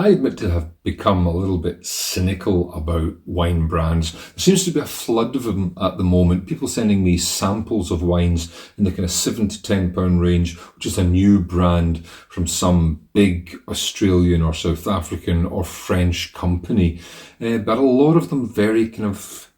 I admit to have become a little bit cynical about wine brands. There seems to be a flood of them at the moment. People sending me samples of wines in the kind of £7 to £10 range, which is a new brand from some big Australian or South African or French company. But a lot of them very kind of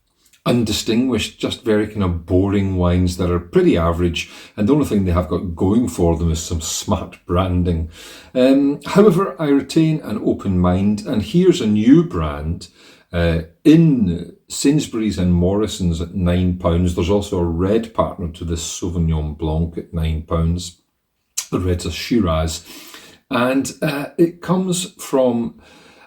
undistinguished, just very kind of boring wines that are pretty average, and the only thing they have got going for them is some smart branding. However, I retain an open mind, and here's a new brand in Sainsbury's and Morrison's at £9. There's also a red partner to this Sauvignon Blanc at £9. The red's a Shiraz, and it comes from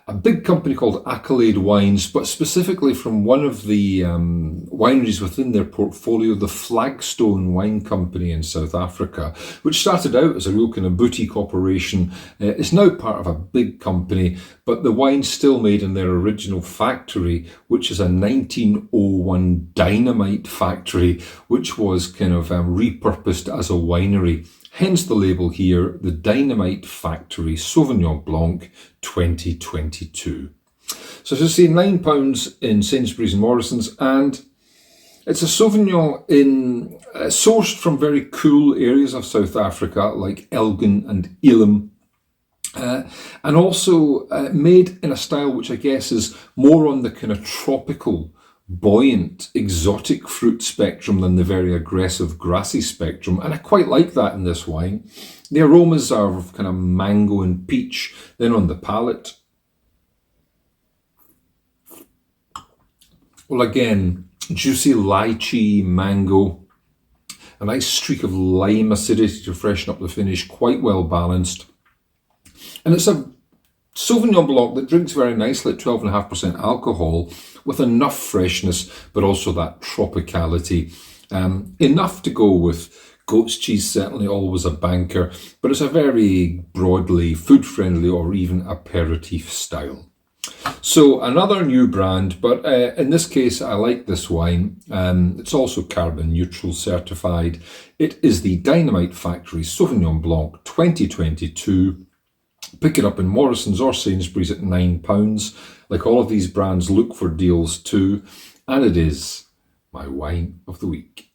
a big company called Accolade Wines, but specifically from one of the wineries within their portfolio, the Flagstone Wine Company in South Africa, which started out as a real kind of boutique operation. It's now part of a big company, but the wine's still made in their original factory, which is a 1901 Dynamite Factory, which was kind of repurposed as a winery. Hence the label here, the Dynamite Factory Sauvignon Blanc 2022. So as I say, £9 in Sainsbury's and Morrison's, and it's a Sauvignon sourced from very cool areas of South Africa like Elgin and Elim. And also made in a style which I guess is more on the kind of tropical, buoyant, exotic fruit spectrum than the very aggressive, grassy spectrum. And I quite like that in this wine. The aromas are of kind of mango and peach. Then on the palate, well, again, juicy lychee, mango, a nice streak of lime acidity to freshen up the finish, quite well balanced. And it's a Sauvignon Blanc that drinks very nicely at 12.5% alcohol, with enough freshness, but also that tropicality. Enough to go with goat's cheese, certainly always a banker, but it's a very broadly food-friendly or even aperitif style. So another new brand, but in this case, I like this wine. It's also carbon neutral certified. It is the Dynamite Factory Sauvignon Blanc 2022. Pick it up in Morrison's or Sainsbury's at £9. Like all of these brands, look for deals too. And it is my wine of the week.